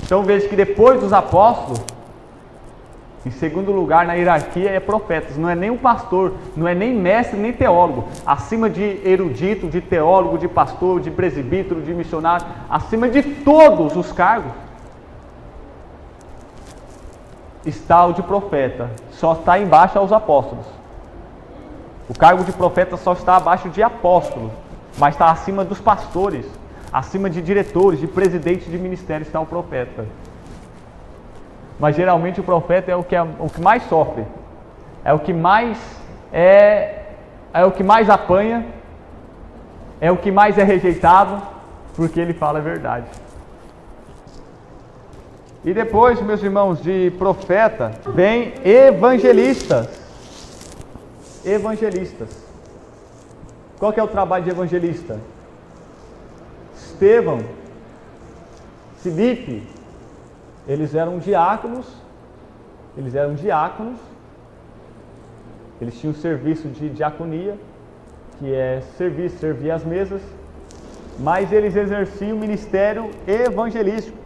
Então veja que depois dos apóstolos, em segundo lugar na hierarquia é profetas. Não é nem um pastor, não é nem mestre, nem teólogo. Acima de erudito, de teólogo, de pastor, de presbítero, de missionário, acima de todos os cargos, está o de profeta. Só está embaixo aos apóstolos. O cargo de profeta só está abaixo de apóstolos, mas está acima dos pastores, acima de diretores, de presidentes de ministério está o profeta. Mas geralmente o profeta é o que mais sofre, é o que mais o que mais apanha, é o que mais é rejeitado, porque ele fala a verdade. E depois, meus irmãos, de profeta, vem evangelistas. Evangelistas. Qual que é o trabalho de evangelista? Estevão, Filipe, eles eram diáconos, eles tinham serviço de diaconia, que é servir as mesas, mas eles exerciam o ministério evangelístico.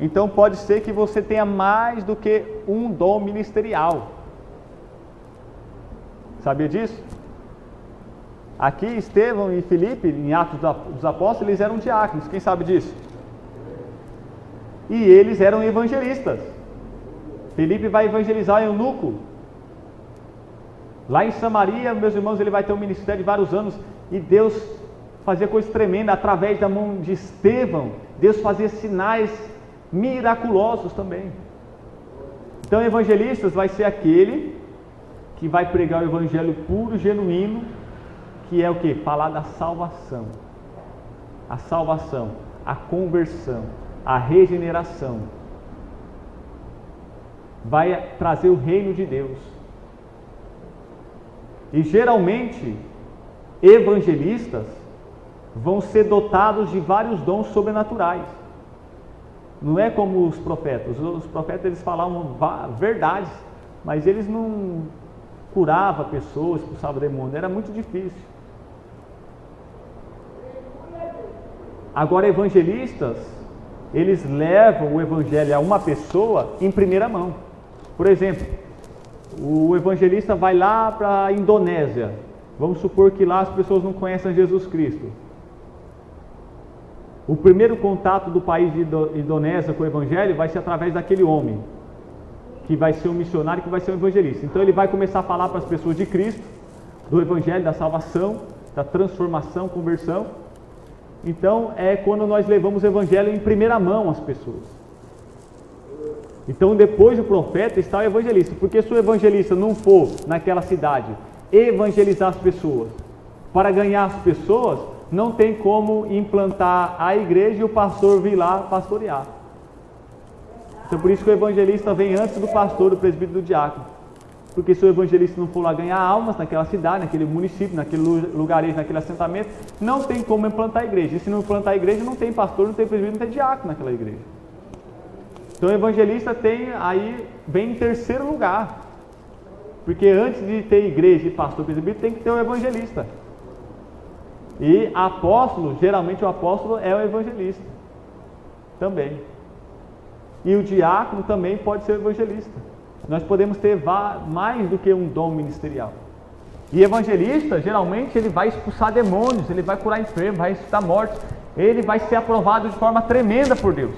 Então pode ser que você tenha mais do que um dom ministerial. Sabia disso? Aqui Estevão e Filipe, em Atos dos Apóstolos, eles eram diáconos. Quem sabe disso? E eles eram evangelistas. Filipe vai evangelizar eunuco. Lá em Samaria, meus irmãos, ele vai ter um ministério de vários anos. E Deus fazia coisa tremenda através da mão de Estevão. Deus fazia sinais miraculosos também. Então, evangelistas vai ser aquele que vai pregar o evangelho puro, genuíno, que é o que? Falar da salvação. A salvação, a conversão, a regeneração. Vai trazer o reino de Deus. E geralmente, evangelistas vão ser dotados de vários dons sobrenaturais. Não é como os profetas. Os profetas eles falavam verdades, mas eles não curavam pessoas, expulsavam demônios. Era muito difícil. Agora, evangelistas, eles levam o evangelho a uma pessoa em primeira mão. Por exemplo, o evangelista vai lá para a Indonésia. Vamos supor que lá as pessoas não conhecem Jesus Cristo. O primeiro contato do país de Indonésia com o evangelho vai ser através daquele homem, que vai ser um missionário, que vai ser um evangelista. Então ele vai começar a falar para as pessoas de Cristo, do evangelho, da salvação, da transformação, conversão. Então é quando nós levamos o evangelho em primeira mão às pessoas. Então depois do profeta está o evangelista, porque se o evangelista não for naquela cidade evangelizar as pessoas, para ganhar as pessoas, não tem como implantar a igreja e o pastor vir lá pastorear. Então por isso que o evangelista vem antes do pastor, do presbítero e do diácono. Porque se o evangelista não for lá ganhar almas naquela cidade, naquele município, naquele lugarejo, naquele assentamento, não tem como implantar a igreja. E se não implantar a igreja, não tem pastor, não tem presbítero, não tem diácono naquela igreja. Então o evangelista vem em terceiro lugar. Porque antes de ter igreja e pastor, presbítero, tem que ter o evangelista. E apóstolo, geralmente o apóstolo é o evangelista também. E o diácono também pode ser evangelista. Nós podemos ter mais do que um dom ministerial. E evangelista, geralmente, ele vai expulsar demônios, ele vai curar enfermos, vai ressuscitar mortos. Ele vai ser aprovado de forma tremenda por Deus.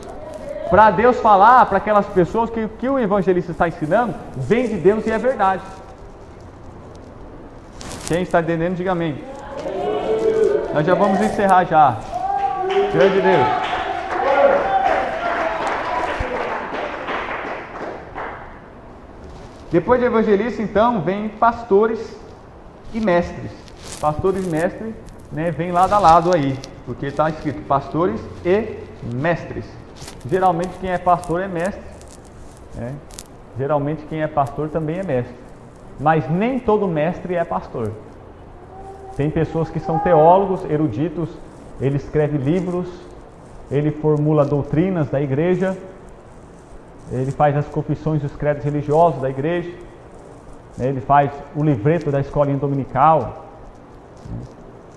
Para Deus falar para aquelas pessoas que o que o evangelista está ensinando vem de Deus e é verdade. Quem está entendendo, diga amém. Nós já vamos encerrar já. Grande Deus. Depois de evangelista, então, vem pastores e mestres. Pastores e mestres, né, vem lado a lado aí, porque está escrito pastores e mestres. Geralmente quem é pastor é mestre, né? Geralmente quem é pastor também é mestre. Mas nem todo mestre é pastor. Tem pessoas que são teólogos, eruditos, ele escreve livros, ele formula doutrinas da igreja, ele faz as confissões dos credos religiosos da igreja, ele faz o livreto da escolinha dominical,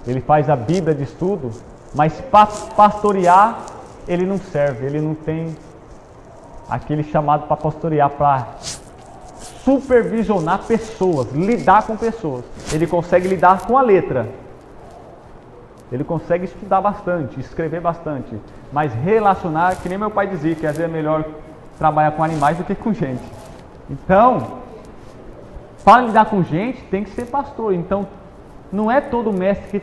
ele faz a Bíblia de estudo, mas pastorear ele não serve, ele não tem aquele chamado para pastorear, para supervisionar pessoas, lidar com pessoas. Ele consegue lidar com a letra. Ele consegue estudar bastante, escrever bastante, mas relacionar, que nem meu pai dizia, que às vezes é melhor trabalhar com animais do que com gente. Então, para lidar com gente, tem que ser pastor. Então, não é todo mestre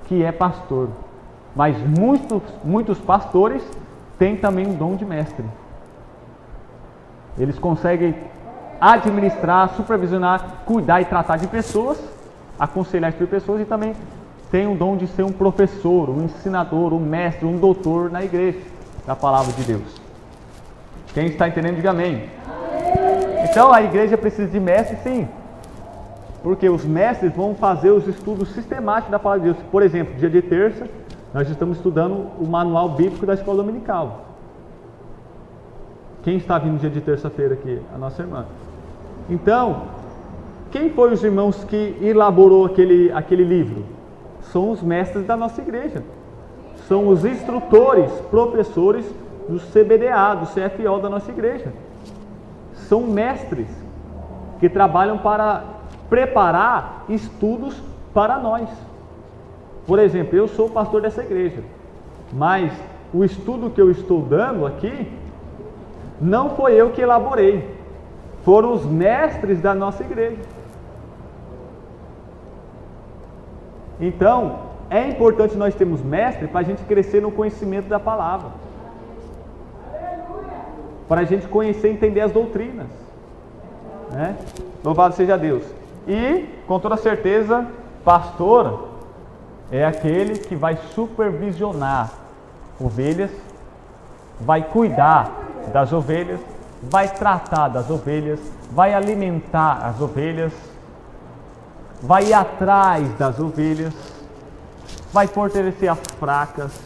que é pastor, mas muitos pastores têm também o dom de mestre. Eles conseguem administrar, supervisionar, cuidar e tratar de pessoas, aconselhar as pessoas, e também tem o dom de ser um professor, um ensinador, um mestre, um doutor na igreja da palavra de Deus. Quem está entendendo, diga amém. Então a igreja precisa de mestre, sim, porque os mestres vão fazer os estudos sistemáticos da palavra de Deus. Por exemplo, dia de terça, nós estamos estudando o manual bíblico da escola dominical. Quem está vindo dia de terça-feira aqui? A nossa irmã. Então, quem foi os irmãos que elaborou aquele livro? São os mestres da nossa igreja. São os instrutores, professores do CBDA, do CFO da nossa igreja. São mestres que trabalham para preparar estudos para nós. Por exemplo, eu sou pastor dessa igreja, mas o estudo que eu estou dando aqui não foi eu que elaborei, foram os mestres da nossa igreja. Então, é importante nós termos mestre para a gente crescer no conhecimento da palavra, para a gente conhecer e entender as doutrinas, né? Louvado seja Deus. E, com toda certeza, pastor é aquele que vai supervisionar ovelhas, vai cuidar das ovelhas, vai tratar das ovelhas, vai alimentar as ovelhas, vai ir atrás das ovelhas, vai fortalecer as fracas,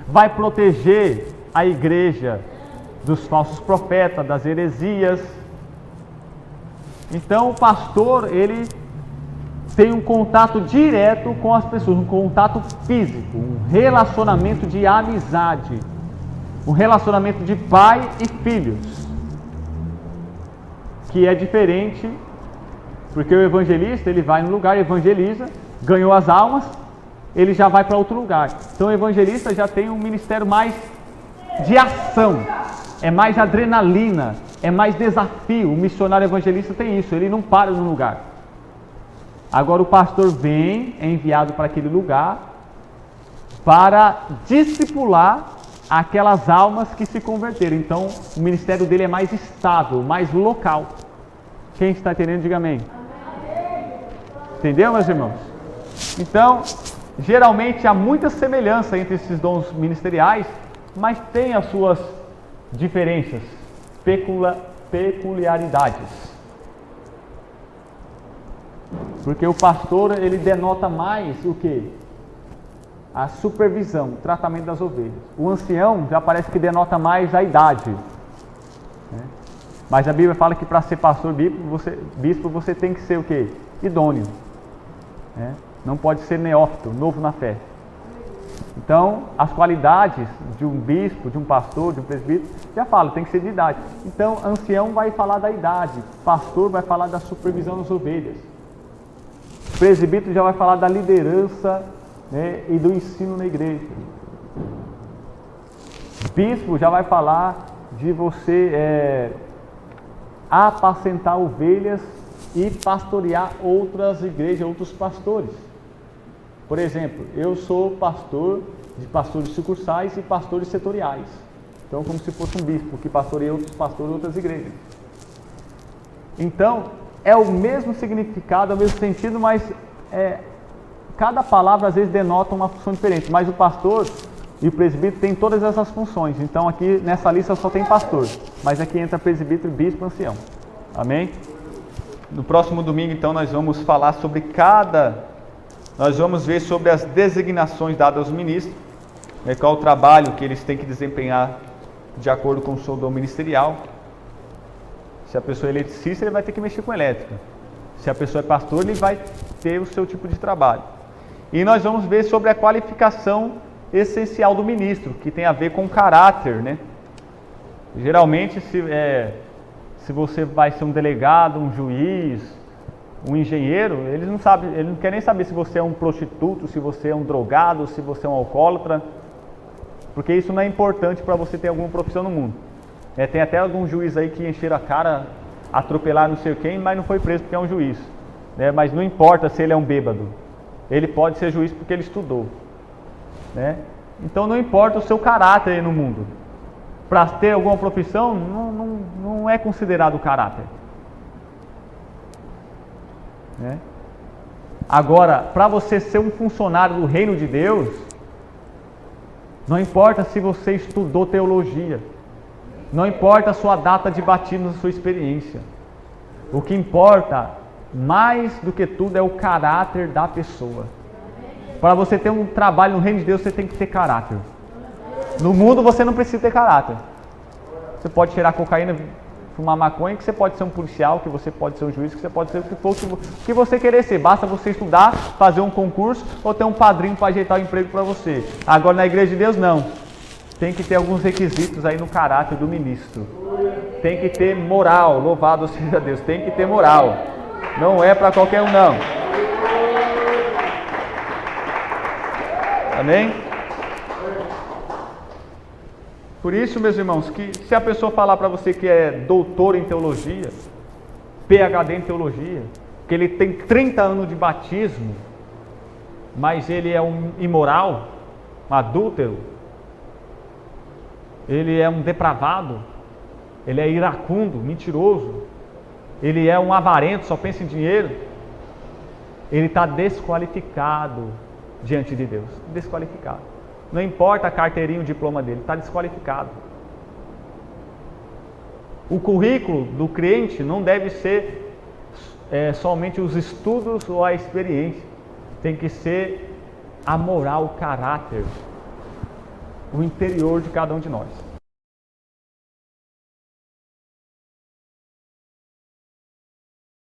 vai proteger a igreja dos falsos profetas, das heresias. Então o pastor, ele tem um contato direto com as pessoas, um contato físico, um relacionamento de amizade, um relacionamento de pai e filhos, que é diferente, porque o evangelista, ele vai no lugar, evangeliza, ganhou as almas, ele já vai para outro lugar. Então o evangelista já tem um ministério mais de ação, é mais adrenalina, é mais desafio. O missionário evangelista tem isso, ele não para no lugar. Agora o pastor vem, é enviado para aquele lugar para discipular aquelas almas que se converteram. Então o ministério dele é mais estável, mais local. Quem está entendendo, diga amém. Entendeu, meus irmãos? Então, geralmente há muita semelhança entre esses dons ministeriais, mas tem as suas diferenças, peculiaridades. Porque o pastor, ele denota mais o que? A supervisão, o tratamento das ovelhas. O ancião já parece que denota mais a idade, né? Mas a Bíblia fala que para ser pastor bispo você tem que ser o quê? Idôneo, né? Não pode ser neófito, novo na fé. Então, as qualidades de um bispo, de um pastor, de um presbítero, já fala, tem que ser de idade. Então, ancião vai falar da idade, pastor vai falar da supervisão das ovelhas, presbítero já vai falar da liderança, né, e do ensino na igreja. Bispo já vai falar de você apacentar ovelhas e pastorear outras igrejas, outros pastores. Por exemplo, eu sou pastor de pastores sucursais e pastores setoriais. Então, como se fosse um bispo que pastoreia outros pastores de outras igrejas. Então, é o mesmo significado, é o mesmo sentido, mas cada palavra às vezes denota uma função diferente. Mas o pastor e o presbítero têm todas essas funções. Então, aqui nessa lista só tem pastor, mas aqui entra presbítero, bispo e ancião. Amém? No próximo domingo, então, nós vamos falar sobre nós vamos ver sobre as designações dadas aos ministros, né, qual o trabalho que eles têm que desempenhar de acordo com o seu dom ministerial. Se a pessoa é eletricista, ele vai ter que mexer com elétrica. Se a pessoa é pastor, ele vai ter o seu tipo de trabalho. E nós vamos ver sobre a qualificação essencial do ministro, que tem a ver com o caráter, né? Geralmente, se você vai ser um delegado, um juiz, um engenheiro, eles não querem nem saber se você é um prostituto, se você é um drogado, se você é um alcoólatra, porque isso não é importante para você ter alguma profissão no mundo. Tem até algum juiz aí que encheram a cara, atropelaram não sei quem, mas não foi preso porque é um juiz. Mas não importa se ele é um bêbado, ele pode ser juiz porque ele estudou. Então não importa o seu caráter aí no mundo. Para ter alguma profissão, não é considerado caráter. Agora, para você ser um funcionário do reino de Deus, não importa se você estudou teologia, não importa a sua data de batismo, a sua experiência. O que importa, mais do que tudo, é o caráter da pessoa. Para você ter um trabalho no reino de Deus, você tem que ter caráter. No mundo você não precisa ter caráter. Você pode cheirar cocaína, fumar maconha, que você pode ser um policial, que você pode ser um juiz, que você pode ser o que for, o que você querer ser. Basta você estudar, fazer um concurso ou ter um padrinho para ajeitar o emprego para você. Agora na igreja de Deus não. Tem que ter alguns requisitos aí no caráter do ministro. Tem que ter moral, louvado seja Deus. Tem que ter moral. Não é para qualquer um não. Amém? Por isso, meus irmãos, que se a pessoa falar para você que é doutor em teologia, PhD em teologia, que ele tem 30 anos de batismo, mas ele é um imoral, um adúltero, ele é um depravado, ele é iracundo, mentiroso, ele é um avarento, só pensa em dinheiro, ele está desqualificado diante de Deus. Desqualificado. Não importa a carteirinha, o diploma dele, está desqualificado. O currículo do crente não deve ser somente os estudos ou a experiência. Tem que ser a moral, o caráter, o interior de cada um de nós.